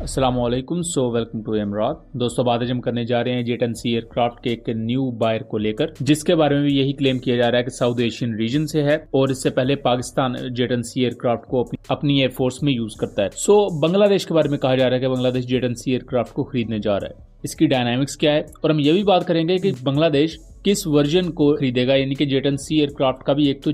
अस्सलामुअलैकुम। Welcome to इमरात। दोस्तों, बात आज हम करने जा रहे हैं जेट-एंड-सी एयरक्राफ्ट के एक न्यू बायर को लेकर, जिसके बारे में भी यही क्लेम किया जा रहा है कि साउथ एशियन रीजन से है और इससे पहले पाकिस्तान जेट-एंड-सी एयरक्राफ्ट को अपनी एयरफोर्स में यूज करता है। बांग्लादेश के बारे में कहा जा रहा है कि बांग्लादेश जेट-एंड-सी एयरक्राफ्ट को खरीदने जा रहा है। इसकी डायनामिक्स क्या है, और हम ये भी बात करेंगे कि बांग्लादेश किस वर्जन को खरीदेगा। यानी कि जेट-एंड-सी एयरक्राफ्ट का भी एक तो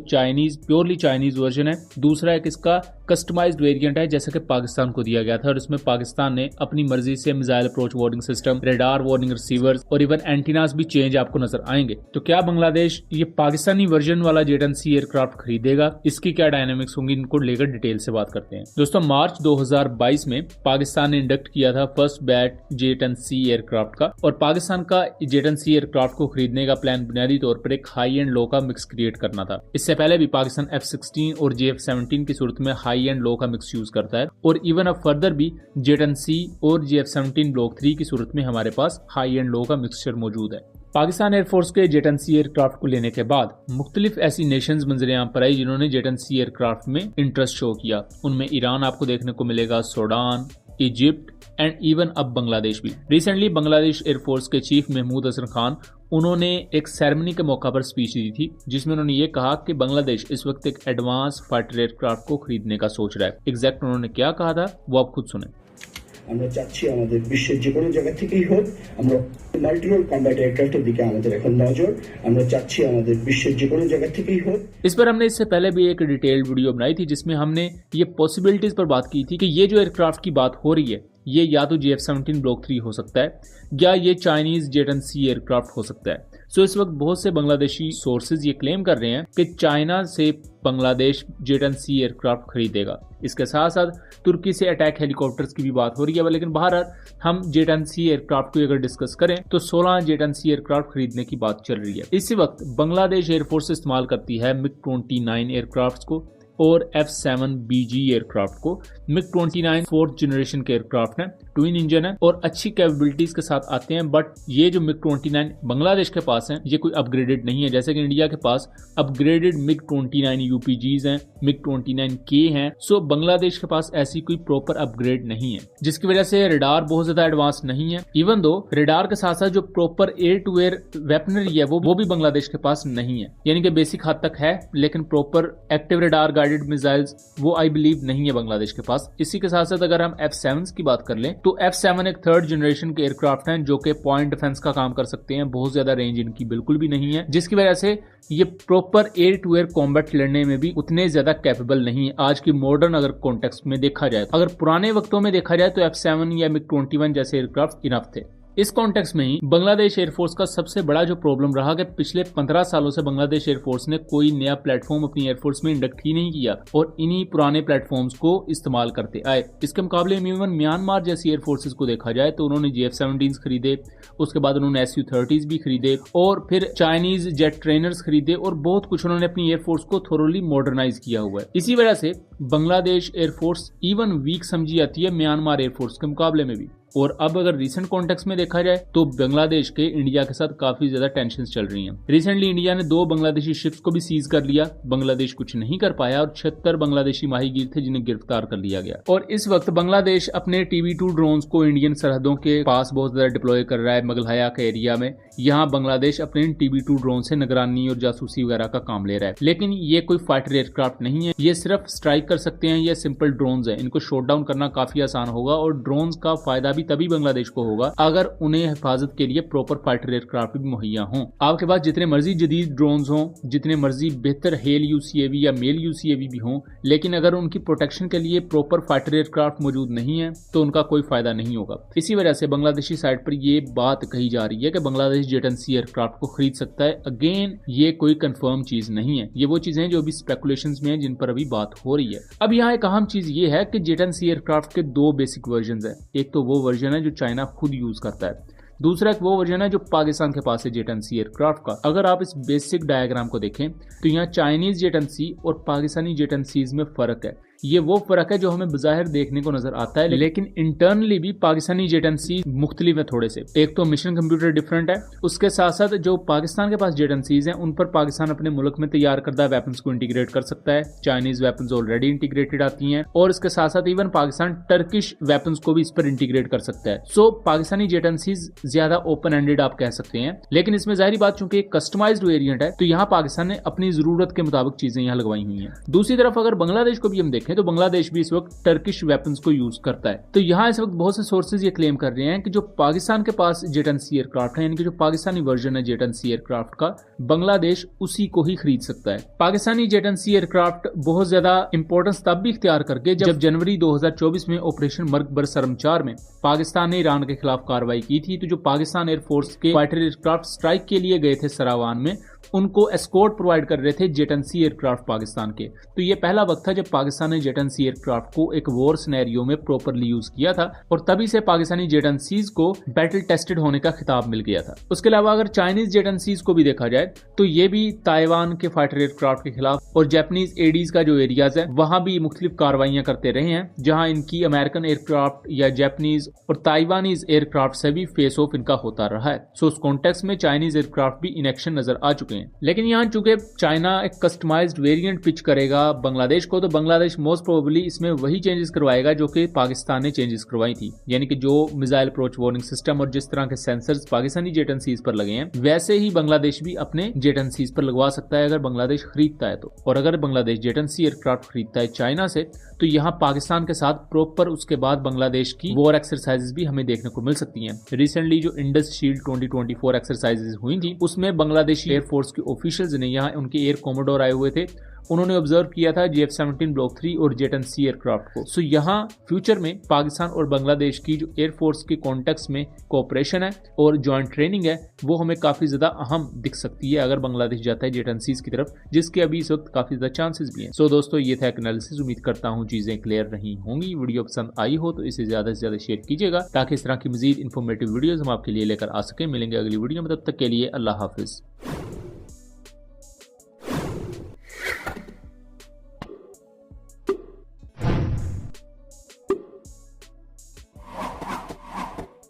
प्योरली चाइनीज वर्जन है, दूसरा एक इसका कस्टमाइज्ड वेरिएंट है जैसा कि पाकिस्तान को दिया गया था, और इसमें पाकिस्तान ने अपनी मर्जी से missile approach warning system, radar warning receivers और इवन एंटीनास भी चेंज आपको नजर आएंगे। तो क्या बांग्लादेश ये पाकिस्तानी वर्जन वाला जेट-एंड-सी एयरक्राफ्ट खरीदेगा? इसकी क्या डायनामिक्स होंगी, इनको लेकर डिटेल से बात करते हैं। दोस्तों, मार्च 2022 में पाकिस्तान ने इंडक्ट किया था फर्स्ट बैच जेट-एंड-सी एयरक्राफ्ट का, और पाकिस्तान का जेट-एंड-सी एयरक्राफ्ट को खरीदने का प्लान बुनियादी तौर पर एक हाई एंड लो का मिक्स क्रिएट करना था। इससे पहले भी पाकिस्तान F-16 और JF-17 की सूरत में हाई एंड लो का मिक्स यूज करता है, और इवन अब फर्दर भी जेट-एंड-सी और JF-17 ब्लॉक 3 की सूरत में हमारे पास हाई एंड लो का मिक्सचर मौजूद है। पाकिस्तान एयरफोर्स के जेट-एंड-सी एयरक्राफ्ट को लेने के बाद मुख्तलिफ ऐसी नेशंस मंजर-ए-आम पर आई जिन्होंने जेट-एंड-सी एयरक्राफ्ट में इंटरेस्ट शो किया। उनमें ईरान आपको देखने को मिलेगा, सूडान, इजिप्ट एंड इवन अब बांग्लादेश भी। रिसेंटली बांग्लादेश एयरफोर्स के चीफ महमूद हसन खान, उन्होंने एक सेरेमनी के मौका पर स्पीच दी थी जिसमें उन्होंने ये कहा कि बांग्लादेश इस वक्त एक एडवांस फाइटर एयरक्राफ्ट को खरीदने का सोच रहा है। एग्जैक्ट उन्होंने क्या कहा था वो आप खुद सुने। আমরা চাচ্ছি আমাদের বিশ্বের যে কোনো জায়গা থেকেই হোক, আমরা মাল্টিরোল কম্ব্যাট এয়ারক্রাফটের দিকে আমাদের এখন নজর। আমরা চাচ্ছি আমাদের বিশ্বের যে কোনো জায়গা থেকেই হোক। इस पर हमने इससे पहले भी एक डिटेल्ड वीडियो बनाई थी जिसमें हमने ये पॉसिबिलिटीज पर बात की थी कि ये जो एयरक्राफ्ट की बात हो रही है ये या तो JF-17 ब्लॉक 3 हो सकता है या ये चाइनीज जेट-एंड-सी एयरक्राफ्ट हो सकता है। इस वक्त बहुत से बांग्लादेशी सोर्सेज ये क्लेम कर रहे हैं कि चाइना से बांग्लादेश जेट-एंड-सी एयरक्राफ्ट खरीदेगा। इसके साथ साथ तुर्की से अटैक हेलीकॉप्टर्स की भी बात हो रही है, लेकिन बहरहाल हम जेट-एंड-सी एयरक्राफ्ट को अगर डिस्कस करें तो 16 जेट-एंड-सी एयरक्राफ्ट खरीदने की बात चल रही है। इसी वक्त बांग्लादेश एयरफोर्स इस्तेमाल करती है MiG-29 एयरक्राफ्ट को और F-7BG एयरक्राफ्ट को। MiG-29 फोर्थ जनरेशन के एयरक्राफ्ट हैं, ट्विन इंजन है और अच्छी कैपेबिलिटीज के साथ आते हैं। बट ये जो MiG-29 बांग्लादेश के पास है ये कोई अपग्रेडेड नहीं है, जैसे कि इंडिया के पास अपग्रेडेड MiG-29 UPGs हैं, MiG-29K हैं। बांग्लादेश के पास ऐसी कोई प्रॉपर अपग्रेड नहीं है, जिसकी वजह से रेडार बहुत ज्यादा एडवांस नहीं है। इवन दो रेडार के साथ साथ जो proper air to air weaponry है वो भी बांग्लादेश के पास नहीं है। यानी कि बेसिक हद तक है लेकिन proper active radar guided missiles वो आई बिलीव नहीं है बांग्लादेश के पास। इसी के साथ साथ अगर हम F-7 की बात कर लें तो F-7 एक थर्ड जनरेशन के एयरक्राफ्ट हैं जो कि पॉइंट डिफेंस का काम कर सकते हैं। बहुत ज्यादा रेंज इनकी बिल्कुल भी नहीं है, जिसकी वजह से ये proper air to air combat लड़ने में भी उतने ज्यादा कैपेबल नहीं है आज की मॉडर्न अगर कॉन्टेक्स्ट में देखा जाए। अगर पुराने वक्तों में देखा जाए तो F-7 या MiG-21 जैसे एयरक्राफ्ट इनफ थे। इस कॉन्टेक्स्ट में ही बांग्लादेश एयरफोर्स का सबसे बड़ा जो प्रॉब्लम रहा कि पिछले 15 सालों से बांग्लादेश एयरफोर्स ने कोई नया प्लेटफॉर्म अपनी एयरफोर्स में इंडक्ट ही नहीं किया और इन्हीं पुराने प्लेटफॉर्म्स को इस्तेमाल करते आए। इसके मुकाबले में इवन म्यांमार जैसी एयरफोर्सेस को देखा जाए तो उन्होंने JF-17 खरीदे, उसके बाद उन्होंने Su-30s भी खरीदे और फिर चाइनीज जेट ट्रेनर्स खरीदे और बहुत कुछ उन्होंने अपनी एयरफोर्स को थोरोली मॉडर्नाइज किया हुआ है। इसी वजह से बांग्लादेश एयरफोर्स इवन वीक समझी जाती है म्यांमार एयरफोर्स के मुकाबले में भी। और अब अगर रिसेंट कॉन्टेक्स्ट में देखा जाए तो बांग्लादेश के इंडिया के साथ काफी ज्यादा टेंशन चल रही हैं। रिसेंटली इंडिया ने 2 बांग्लादेशी शिप्स को भी सीज कर लिया, बांग्लादेश कुछ नहीं कर पाया और 76 बांग्लादेशी माहीगीर थे जिन्हें गिरफ्तार कर लिया गया। और इस वक्त बांग्लादेश अपने TB2 ड्रोन्स को इंडियन सरहदों के पास बहुत ज्यादा डिप्लॉय कर रहा है, मगलहया के एरिया में। यहाँ बांग्लादेश अपने TB2 ड्रोन से निगरानी और जासूसी वगैरह का काम ले रहा है, लेकिन ये कोई फाइटर एयरक्राफ्ट नहीं है। ये सिर्फ स्ट्राइक कर सकते हैं, ये सिंपल ड्रोन्स हैं, इनको शॉट डाउन करना काफी आसान होगा और ड्रोन्स का फायदा भी तभी बांग्लादेश को होगा अगर उन्हें हिफाजत के लिए प्रॉपर फाइटर एयरक्राफ्ट भी मुहैया हों। आपके पास जितने मर्जी जदीद ड्रोन्स हों, जितने मर्जी बेहतर हेल UCAV या मेल UCAV भी हों, लेकिन अगर उनकी प्रोटेक्शन के लिए प्रॉपर फाइटर एयरक्राफ्ट मौजूद नहीं है तो उनका कोई फायदा नहीं होगा। इसी वजह से बांग्लादेशी साइड पर यह बात कही जा रही है कि बांग्लादेश जेट-एंड-सी एयरक्राफ्ट को खरीद सकता है। अगेन ये कोई कंफर्म चीज नहीं है, ये वो चीजें जो अभी स्पेकुलेशंस में है जिन पर अभी बात हो रही है। अब यहाँ एक अहम चीज ये है कि जेट-एंड-सी एयरक्राफ्ट के 2 बेसिक वर्जन है। एक तो वो वर्जन है जो चाइना खुद यूज करता है, दूसरा एक वो वर्जन है जो पाकिस्तान के पास है जेट-एंड-सी एयरक्राफ्ट का। अगर आप इस बेसिक डायग्राम को देखें तो यहाँ चाइनीज जेट-एंड-सी और पाकिस्तानी जेट-एंड-सीज में फर्क है। ये वो फर्क है जो हमें बाहर देखने को नजर आता है, लेकिन इंटरनली भी पाकिस्तानी जेट एंड सी मुख्तलिफ है थोड़े से। एक तो मिशन कंप्यूटर डिफरेंट है, उसके साथ साथ जो पाकिस्तान के पास जेट एंड सीज हैं उन पर पाकिस्तान अपने मुल्क में तैयार करदा वेपन्स को इंटीग्रेट कर सकता है। चाइनीज वेपन्स ऑलरेडी इंटीग्रेटेड आती हैं और इसके साथ साथ इवन पाकिस्तान टर्किश वेपन्स को भी इस पर इंटीग्रेट कर सकता है। सो पाकिस्तानी जेट एंड सीज ज्यादा ओपन एंडेड आप कह सकते हैं, लेकिन इसमें जाहिर बात चूंकि एक कस्टमाइज्ड वेरिएंट है तो यहाँ पाकिस्तान ने अपनी जरूरत के मुताबिक चीजें यहाँ लगवाई हुई हैं। दूसरी तरफ अगर बांग्लादेश को भी हम देखें तो बांग्लादेश भी इस वक्त टर्किश वेपन्स को यूज करता है। तो यहाँ इस वक्त बहुत से सोर्सेज ये क्लेम कर रहे हैं कि जो पाकिस्तान के पास जेट एंड सी एयरक्राफ्ट है, यानी कि जो पाकिस्तानी वर्जन है जेट एंड सी एयरक्राफ्ट का, बांग्लादेश उसी को ही खरीद सकता है। Pakistani jet and C aircraft बहुत ज्यादा इंपॉर्टेंस तब भी इख्तियार करके जब जनवरी 2024 में ऑपरेशन मर्ग बरसरम 4 में पाकिस्तान ने ईरान के खिलाफ कार्रवाई की थी। तो जो पाकिस्तान एयरफोर्स के फाइटर एयरक्राफ्ट स्ट्राइक के लिए गए थे सरावान में, उनको एस्कॉर्ट प्रोवाइड कर रहे थे jet and C aircraft Pakistan के। तो ये पहला वक्त था जब पाकिस्तान ने जेट एंड सी एयरक्राफ्ट को एक वॉर सिनेरियो में प्रॉपरली यूज किया था और तभी से पाकिस्तानी जेट एंड सीज को बैटल टेस्टेड होने का खिताब मिल गया था। उसके अलावा अगर चाइनीज जेट एंड सीज को भी देखा जाए तो ये भी ताइवान के फाइटर एयरक्राफ्ट के खिलाफ और जापानीज एडीज का जो एरियाज है वहां भी मुख्तलिफ कार्रवाइयां करते रहे हैं, जहां इनकी अमेरिकन एयरक्राफ्ट या जापानीज और ताइवानीज एयरक्राफ्ट से भी फेस ऑफ इनका होता रहा है। सो उस कॉन्टेक्स्ट में चाइनीज एयरक्राफ्ट भी इन एक्शन नजर आ चुके हैं। लेकिन यहाँ चूंकि चाइना एक कस्टमाइज्ड वेरिएंट पिच करेगा बांग्लादेश को, तो बांग्लादेश मोस्ट प्रोबेबली इसमें वही चेंजेस करवाएगा जो कि पाकिस्तान ने चेंजेस करवाई थी, यानी कि जो मिसाइल अप्रोच वार्निंग सिस्टम और जिस तरह के sensors Pakistani jet and Cs पर लगे हैं वैसे ही बांग्लादेश भी अपने जेट एंड सीज पर लगवा सकता है अगर बांग्लादेश खरीदता है तो। और अगर Bangladesh jet and C aircraft खरीदता है चाइना से तो यहाँ पाकिस्तान के साथ प्रॉपर उसके बाद बांग्लादेश की वॉर एक्सरसाइजेस भी हमें देखने को मिल सकती हैं। रिसेंटली जो इंडस शील्ड 2024 एक्सरसाइजेस हुई थी उसमें बांग्लादेशी एयरफोर्स के ऑफिशियल्स ने, यहाँ उनके एयर कोमोडोर आए हुए थे, उन्होंने ऑब्जर्व किया था JF-17 ब्लॉक 3 और जेट एंड सी एयरक्राफ्ट को। सो यहाँ फ्यूचर में पाकिस्तान और बांग्लादेश की जो एयरफोर्स के कॉन्टेक्स्ट में कोऑपरेशन है और जॉइंट ट्रेनिंग है वो हमें काफी ज्यादा अहम दिख सकती है अगर बांग्लादेश जाता है जेट एंड सीज की तरफ, जिसके अभी इस वक्त काफी ज्यादा चांसेस भी हैं। सो दोस्तों ये था एनालिसिस, उम्मीद करता हूँ चीजें क्लियर रही होंगी। वीडियो पसंद आई हो तो इसे ज्यादा से ज्यादा शेयर कीजिएगा ताकि इस तरह की मजीद इन्फॉर्मेटिव वीडियोज हम आपके लिए लेकर आ सके। मिलेंगे अगली वीडियो में, तब तक के लिए अल्लाह हाफिज।